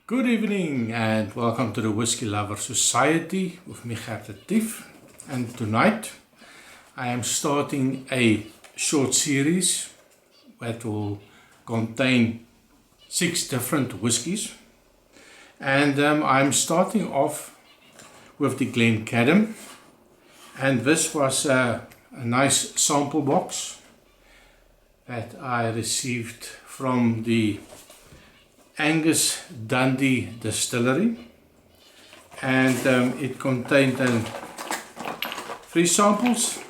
Good evening and welcome to the Whiskey Lover Society with me, Gert de Tief. And tonight I am starting a short series that will contain 6 different whiskies. And I'm starting off with the Glencadam. And this was a nice sample box that I received from the Angus Dundee Distillery, and it contained 3 samples,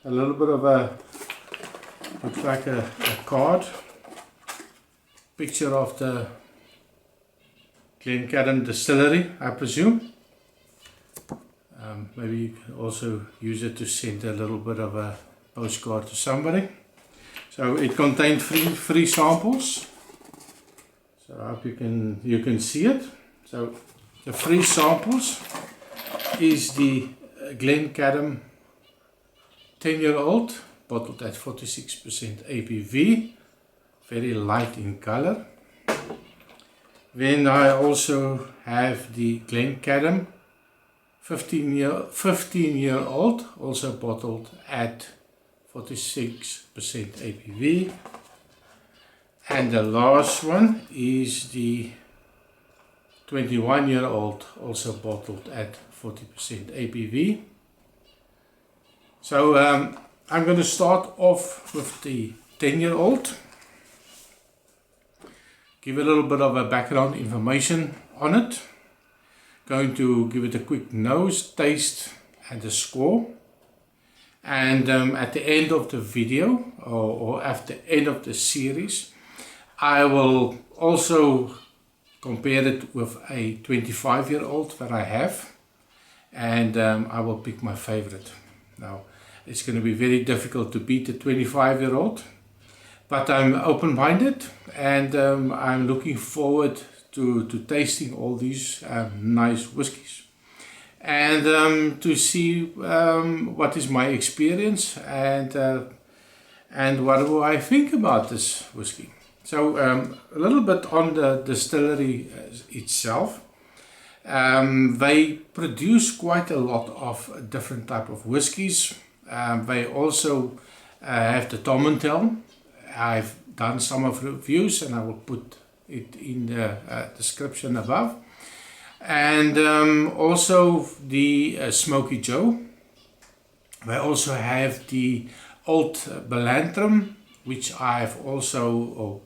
a little bit of looks like a card, picture of the Glencadam Distillery, I presume. Maybe you can also use it to send a little bit of a postcard to somebody. So it contained 3 samples. So I hope you can see it. So the 3 samples is the Glencadam 10-year-old, bottled at 46% ABV, very light in color. Then I also have the Glencadam 15-year-old, also bottled at 46% ABV. And the last one is the 21-year-old, also bottled at 40% ABV. So I'm going to start off with the 10-year-old. Give a little bit of a background information on it. Going to give it a quick nose, taste and a score. And at the end of the video, or at the end of the series, I will also compare it with a 25-year-old that I have, and I will pick my favorite. Now, it's going to be very difficult to beat the 25-year-old, but I'm open-minded, and I'm looking forward to tasting all these nice whiskies, and to see what is my experience and what do I think about this whiskey. So a little bit on the distillery itself. They produce quite a lot of different type of whiskies. They also have the Tom and Tell. I've done some of reviews and I will put it in the description above. And also the Smoky Joe. They also have the Old Ballantrum, which I've also,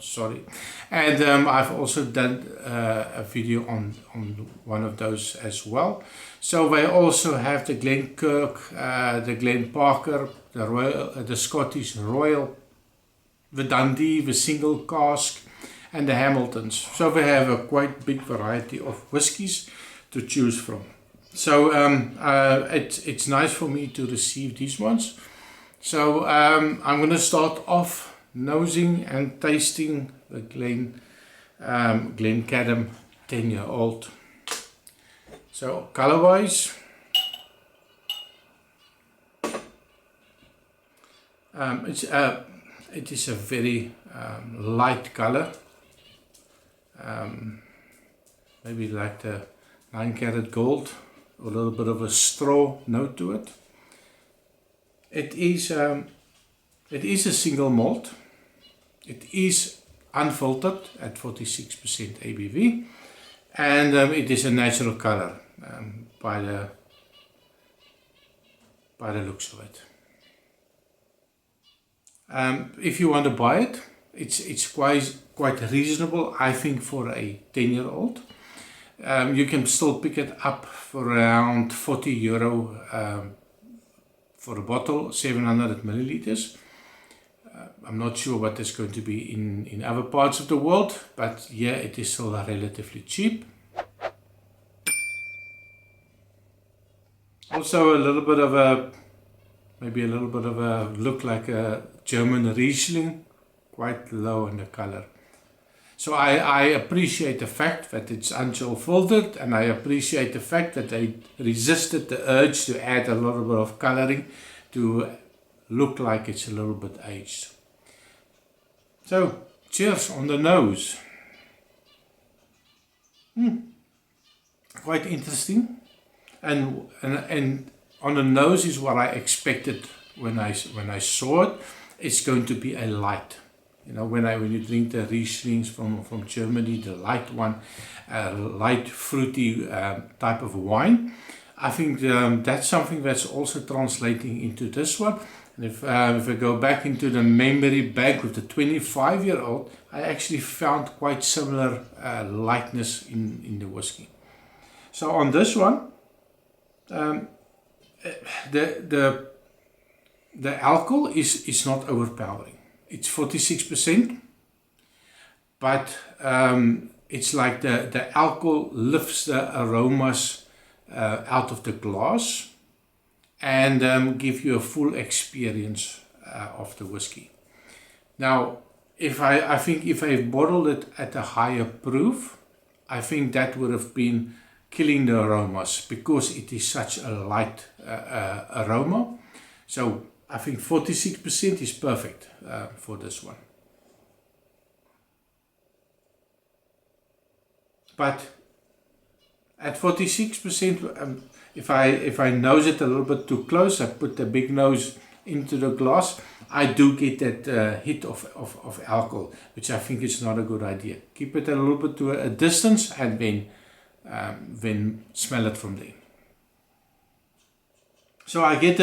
sorry, and I've also done a video on one of those as well. So they also have the Glenkirk, the Glen Parker, the Royal, the Scottish Royal, the Dundee, the single cask, and the Hamiltons. So they have a quite big variety of whiskies to choose from. So it's nice for me to receive these ones. So I'm going to start off nosing and tasting the Glencadam 10-year-old. So color-wise, it is a very light color, maybe like the 9-karat gold, a little bit of a straw note to it. It is a single malt. It is unfiltered at 46% ABV, and it is a natural color by the looks of it. If you want to buy it, it's quite reasonable, I think, for a 10-year-old. You can still pick it up for around €40 for a bottle, 700 milliliters. I'm not sure what it's going to be in other parts of the world, but yeah, it is still relatively cheap. Also a little bit of a, maybe a little bit of a look like a German Riesling, quite low in the color. So I appreciate the fact that it's unchill filtered, and I appreciate the fact that they resisted the urge to add a little bit of coloring to look like it's a little bit aged. So Cheers on the nose. Quite interesting, and on the nose is what I expected when I saw it. It's going to be a light. You know, when you drink the Rieslings from Germany, the light one, light fruity type of wine. I think that's something that's also translating into this one. And if I go back into the memory bank with the 25-year-old, I actually found quite similar lightness in the whiskey. So on this one, the alcohol is not overpowering. It's 46%, but it's like the alcohol lifts the aromas out of the glass and give you a full experience of the whiskey. Now, I think if I bottled it at a higher proof, I think that would have been killing the aromas because it is such a light aroma. So I think 46% is perfect for this one. But at 46%, if I nose it a little bit too close, I put the big nose into the glass, I do get that hit of alcohol, which I think is not a good idea. Keep it a little bit to a distance and then smell it from there. So I get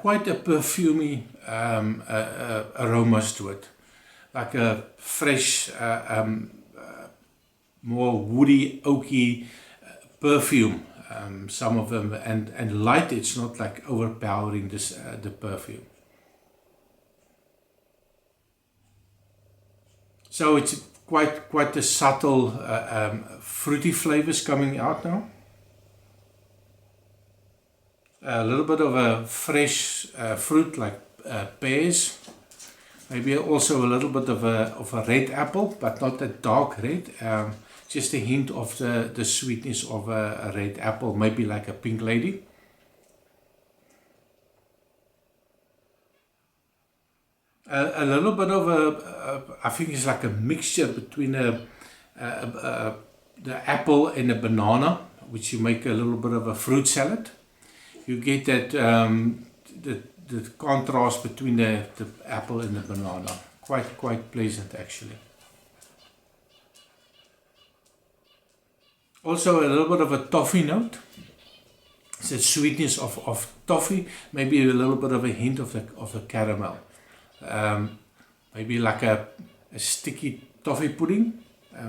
quite a perfumey aromas to it, like a fresh, more woody, oaky perfume. Some of them, and light. It's not like overpowering the perfume. So it's quite a subtle fruity flavors coming out now. A little bit of a fresh fruit like pears. Maybe also a little bit of a red apple, but not a dark red. Just a hint of the sweetness of a red apple, maybe like a pink lady. A little bit of I think it's like a mixture between the apple and a banana, which you make a little bit of a fruit salad. You get that the contrast between the apple and the banana. Quite pleasant actually. Also a little bit of a toffee note. It's the sweetness of toffee, maybe a little bit of a hint of the caramel. Maybe like a sticky toffee pudding,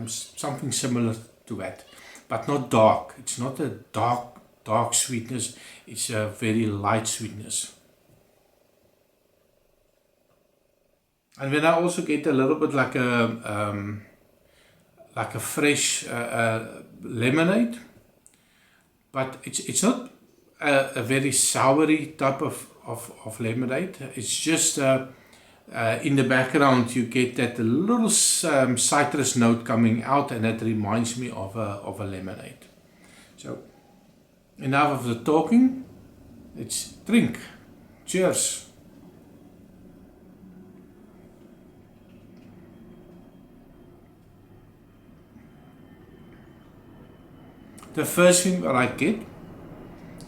something similar to that, but not dark. It's not a dark sweetness, it's a very light sweetness. And then I also get a little bit like a fresh lemonade, but it's not a very soury type of lemonade. It's just in the background you get that little citrus note coming out, and that reminds me of a lemonade. So enough of the talking, let's drink. Cheers. The first thing that I get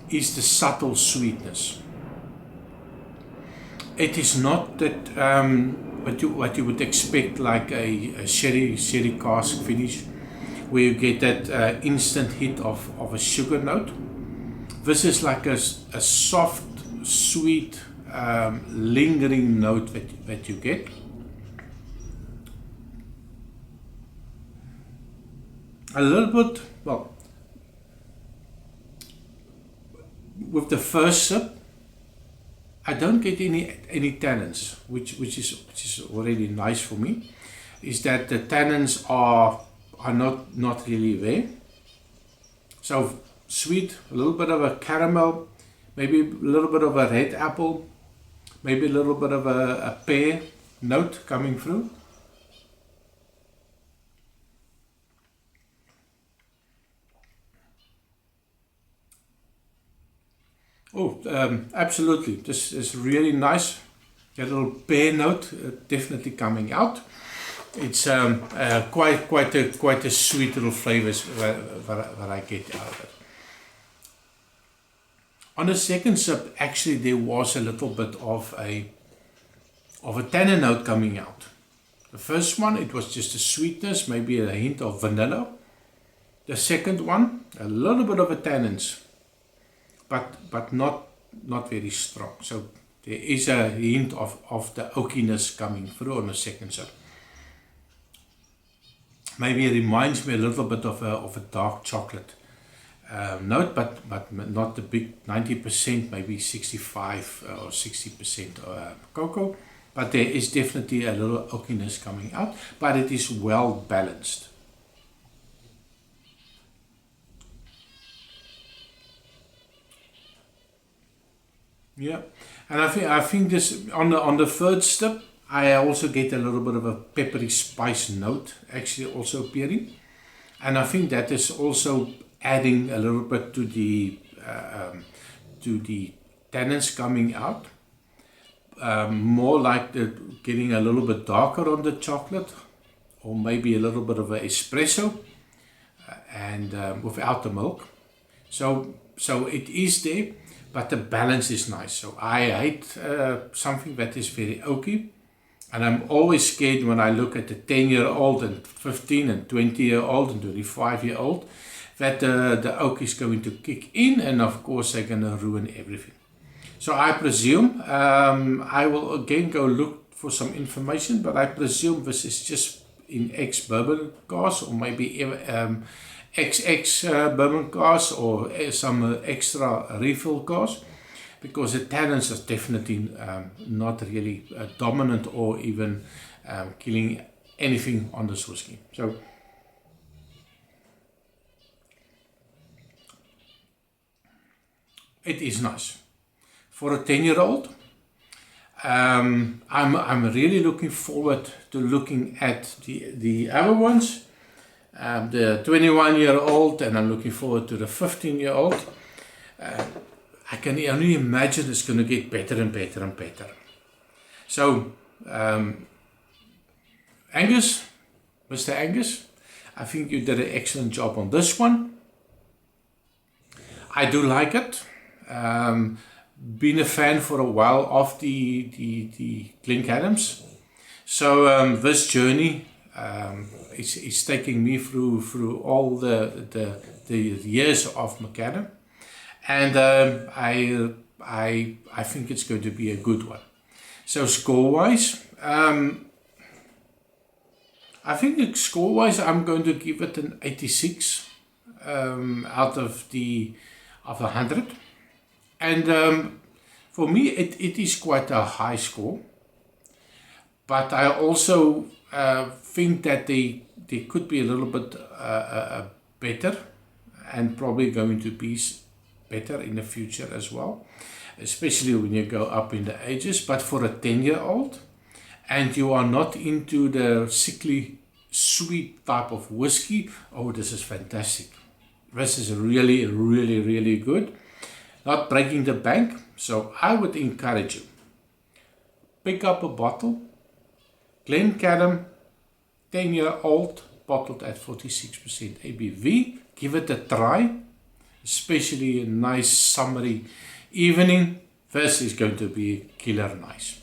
is the subtle sweetness. It is not that what you would expect, like a sherry cask finish, where you get that instant hit of a sugar note. This is like a soft, sweet, lingering note that you get. A little bit, well, with the first sip, I don't get any tannins, which is already nice for me. Is that the tannins are not really there. So sweet, a little bit of a caramel, maybe a little bit of a red apple, maybe a little bit of a pear note coming through. Oh, absolutely. This is really nice. That little pear note definitely coming out. It's quite a sweet little flavors that I get out of it. On the second sip, actually there was a little bit of a tannin note coming out. The first one, it was just a sweetness, maybe a hint of vanilla. The second one, a little bit of a tannins, but not very strong. So there is a hint of the oakiness coming through on the second sip. Maybe it reminds me a little bit of a dark chocolate note, but not the big 90%, maybe 65 or 60% cocoa. But there is definitely a little oakiness coming out, but it is well balanced. Yeah, and I think this on the third step, I also get a little bit of a peppery spice note actually also appearing, and I think that is also adding a little bit to the tannins coming out. More like getting a little bit darker on the chocolate, or maybe a little bit of an espresso, and without the milk. So it is there, but the balance is nice. So I hate something that is very oaky, and I'm always scared when I look at the 10-year-old and 15 and 20-year-old and 25-year-old that the oak is going to kick in, and of course they're going to ruin everything. So I presume, I will again go look for some information, but I presume this is just in ex-bourbon casks, or maybe XX bourbon casks, or some extra refill casks, because the tannins are definitely not really dominant or even killing anything on this whiskey. So it is nice. For a 10-year-old, I'm really looking forward to looking at the other ones, the 21-year-old, and I'm looking forward to the 15-year-old. I can only imagine it's going to get better and better and better. So, Angus, Mr. Angus, I think you did an excellent job on this one. I do like it. Been a fan for a while of the Glencadams. So this journey is taking me through all the years of Macadam, and I think it's going to be a good one. So score-wise, I think score-wise I'm going to give it an 86 out of the 100. And for me, it is quite a high score. But I also think that they could be a little bit better, and probably going to be better in the future as well, especially when you go up in the ages. But for a 10-year-old, and you are not into the sickly sweet type of whiskey, oh, this is fantastic. This is really, really, really good. Not breaking the bank, so I would encourage you. Pick up a bottle, Glencadam, 10-year-old, bottled at 46% ABV. Give it a try, especially a nice summery evening. This is going to be killer nice.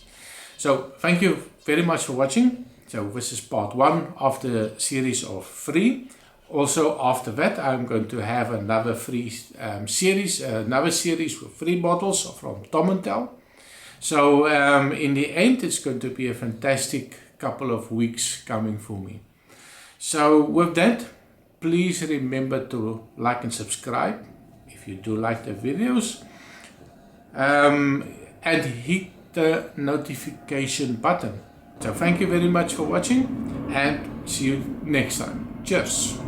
So thank you very much for watching. So this is part 1 of the series of 3. Also after that I'm going to have another free series with 3 bottles from Tom & Tell. So in the end it's going to be a fantastic couple of weeks coming for me. So with that, please remember to like and subscribe if you do like the videos, and hit the notification button. So thank you very much for watching, and see you next time. Cheers.